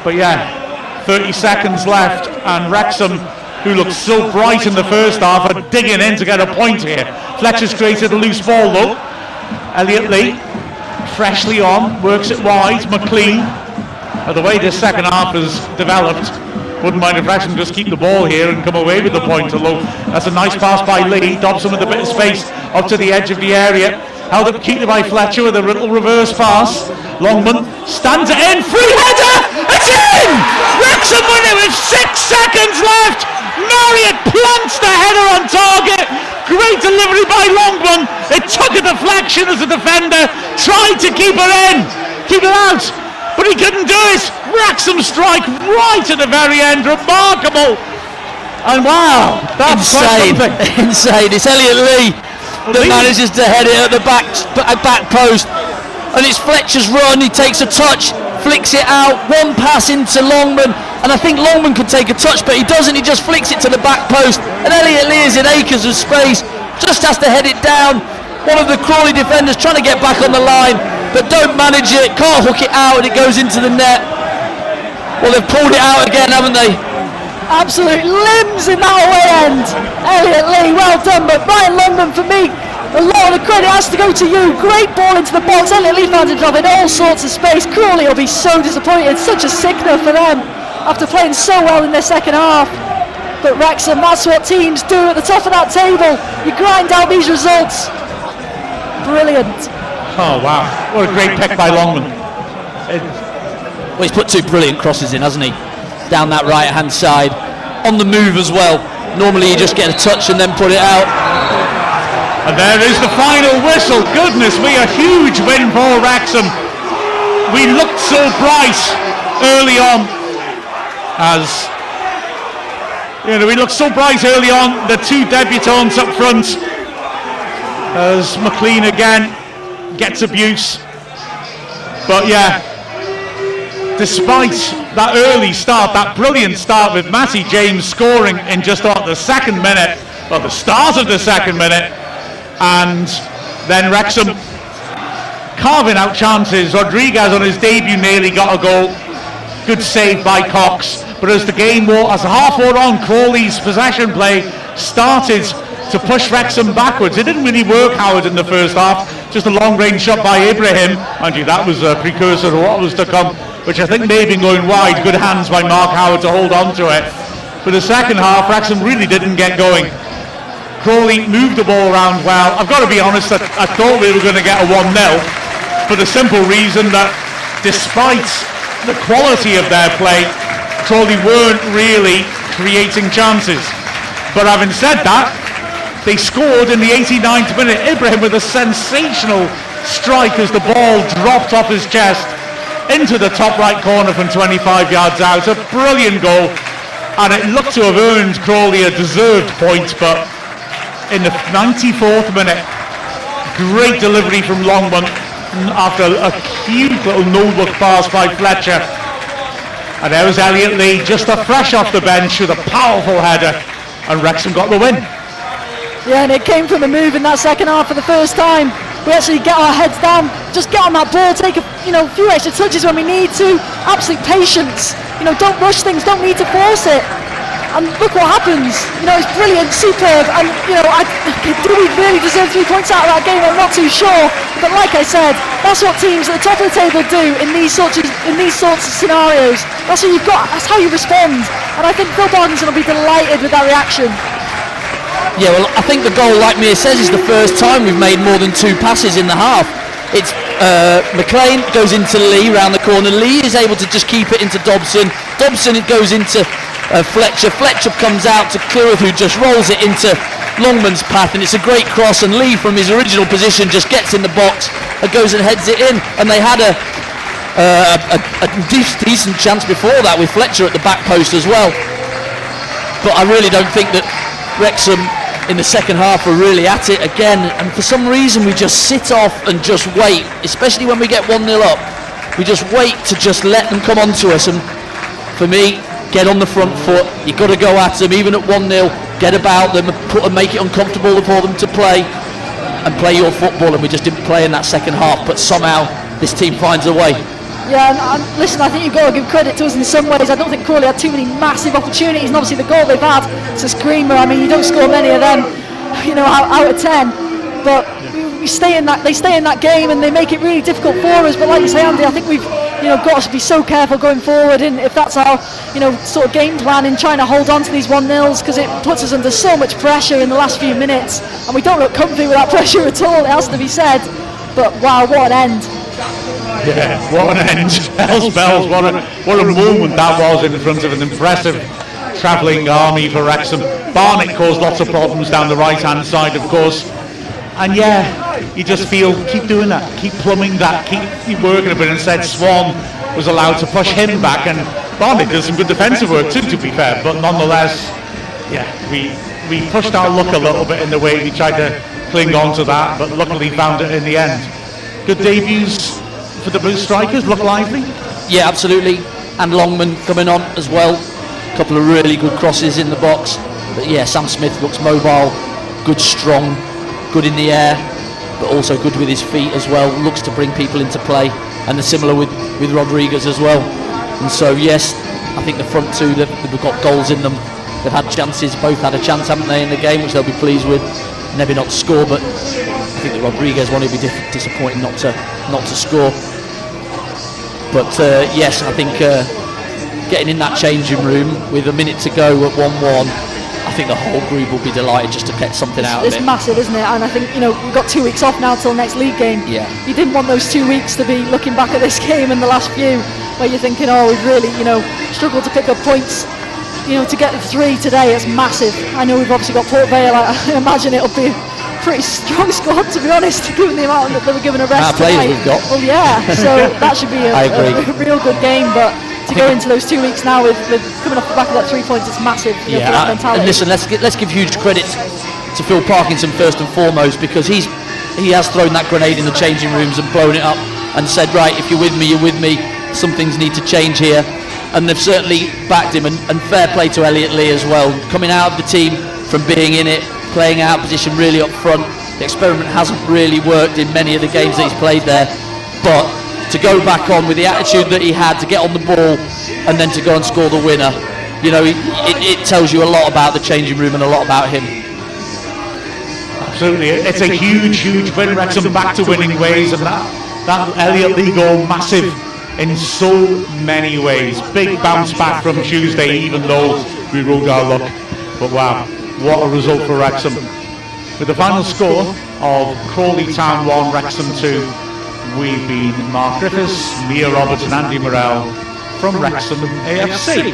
But yeah, 30 seconds left, and Wrexham, who looked so bright in the first half, are digging in to get a point here. Fletcher's created a loose ball though. Elliot Lee, freshly on, works it wide. McLean, the way this second half has developed, wouldn't mind if Wrexham just keep the ball here and come away with the point. Although that's a nice pass by Lee. Dobson with a bit of space up to the edge of the area. Held up cutely by Fletcher with a little reverse pass. Longman stands it in. Free header! It's in! Wrexham win it with 6 seconds left! Marriott plants the header on target. Great delivery by Longman. It took a deflection as a defender. Tried to keep it in. Keep it out. But he couldn't do it. Wrexham strike right at the very end. Remarkable. And wow, that's insane. Insane. It's Elliot Lee that manages to head it at the back post. And it's Fletcher's run. He takes a touch, flicks it out, one pass into Longman, and I think Longman could take a touch, but he doesn't. He just flicks it to the back post, and Elliot Lee is in acres of space, just has to head it down. One of the Crawley defenders trying to get back on the line, but don't manage it, can't hook it out, and it goes into the net. Well, they've pulled it out again, haven't they? Absolute limbs in that away end. Elliot Lee, well done, but Brian Longman, for me, a lot of the credit has to go to you. Great ball into the box. Elliot Lee finds himself in all sorts of space. Crawley will be so disappointed. Such a sickener for them after playing so well in their second half. But Wrexham, that's what teams do at the top of that table. You grind out these results. Brilliant. Oh wow, what a great pick by Longman. Well, he's put 2 brilliant crosses in, hasn't he? Down that right hand side. On the move as well. Normally you just get a touch and then put it out. And there is the final whistle. Goodness me, a huge win for Wrexham. We looked so bright early on, the 2 debutants up front, as McLean again gets abuse. But yeah, despite that early start, that brilliant start with Matty James scoring in just about the second minute, well, the start of the second minute, and then Wrexham carving out chances. Rodriguez on his debut nearly got a goal. Good save by Cox. But as the half wore on, Crawley's possession play started to push Wrexham backwards. It didn't really work, Howard, in the first half. Just a long-range shot by Ibrahim. Mind you, that was a precursor to what was to come, which I think may have been going wide. Good hands by Mark Howard to hold on to it. But the second half, Wrexham really didn't get going. Crawley moved the ball around well. I've got to be honest, I thought we were going to get a 1-0 for the simple reason that despite the quality of their play, Crawley weren't really creating chances. But having said that, they scored in the 89th minute. Ibrahim with a sensational strike as the ball dropped off his chest into the top right corner from 25 yards out. A brilliant goal, and it looked to have earned Crawley a deserved point, but in the 94th minute, great delivery from Longman after a cute little no-look pass by Fletcher. And there was Elliot Lee, just fresh off the bench with a powerful header, and Wrexham got the win. Yeah, and it came from a move in that second half for the first time. We actually get our heads down, just get on that ball, take a few extra touches when we need to. Absolute patience. Don't rush things, don't need to force it. And look what happens. It's brilliant, superb, and do we really deserve 3 points out of that game? I'm not too sure. But like I said, that's what teams at the top of the table do in these sorts of scenarios. That's what you've got. That's how you respond. And I think Phil Barkinson will be delighted with that reaction. Yeah, well, I think the goal, like Mia says, is the first time we've made more than 2 passes in the half. It's McLean goes into Lee round the corner. Lee is able to just keep it into Dobson. Dobson, it goes into Fletcher. Fletcher comes out to Cleareth, who just rolls it into Longman's path, and it's a great cross, and Lee from his original position just gets in the box and goes and heads it in. And they had a decent chance before that with Fletcher at the back post as well. But I really don't think that Wrexham in the second half were really at it again, and for some reason we just sit off and just wait, especially when we get 1-0 up. We just wait to just let them come on to us, and for me, get on the front foot. You've got to go at them, even at 1-0, get about them and make it uncomfortable for them to play and play your football, and we just didn't play in that second half. But somehow this team finds a way. Yeah, and listen, I think you've got to give credit to us in some ways. I don't think Crawley had too many massive opportunities, and obviously the goal they've had, it's a screamer. I mean, you don't score many of them, out of 10. But we stay in that. They stay in that game, and they make it really difficult for us. But like you say, Andy, I think we've got to be so careful going forward. And if that's our sort of game plan in trying to hold on to these 1-0s, because it puts us under so much pressure in the last few minutes, and we don't look comfy with that pressure at all. It has to be said. But wow, what an end! Yeah, what an end. Hells bells, what a moment that was in front of an impressive travelling army for Wrexham. Barnett caused lots of problems down the right hand side, of course, and you just feel, keep doing that, keep plumbing that, keep working a bit. Instead Swan was allowed to push him back, and Barnett did some good defensive work too, to be fair, but nonetheless, we pushed our luck a little bit in the way we tried to cling on to that, but luckily found it in the end. Good debuts for the Blue Strikers, look lively. Yeah, absolutely, and Longman coming on as well. A couple of really good crosses in the box. But yeah, Sam Smith looks mobile, good, strong, good in the air, but also good with his feet as well. Looks to bring people into play, and they're similar with Rodriguez as well. And so yes, I think the front two, they've got goals in them. They've had chances, both had a chance, haven't they, in the game, which they'll be pleased with. Maybe not to score, but I think that Rodriguez one will be disappointing not to score. But yes, I think getting in that changing room with a minute to go at 1-1, I think the whole group will be delighted just to get something out of it. It's massive, isn't it? And I think we've got 2 weeks off now till next league game. Yeah. You didn't want those 2 weeks to be looking back at this game in the last few, where you're thinking, we've really struggled to pick up points. To get 3 today, it's massive. I know we've obviously got Port Vale. I imagine it'll be a pretty strong squad, to be honest, given the amount that they were given a rest tonight. Players we've got. Well, yeah, so that should be a real good game. But to go into those 2 weeks now with coming off the back of that 3 points, it's massive. For that mentality. And listen, let's give huge credit to Phil Parkinson first and foremost, because he has thrown that grenade in the changing rooms and blown it up and said, right, if you're with me, you're with me. Some things need to change here. And they've certainly backed him, and fair play to Elliot Lee as well, coming out of the team from being in it, playing out position really up front. The experiment hasn't really worked in many of the games that he's played there, but to go back on with the attitude that he had, to get on the ball and then to go and score the winner, it tells you a lot about the changing room and a lot about him. Absolutely, it's a huge win. Wrexham back to winning ways, and that Elliot Lee goal, massive in so many ways. Big bounce back from Tuesday, even though we ruled our luck. But wow, what a result for Wrexham. With the final score of Crawley Town 1, Wrexham 2, we've been Mark Griffiths, Mia Roberts and Andy Morrell from Wrexham AFC.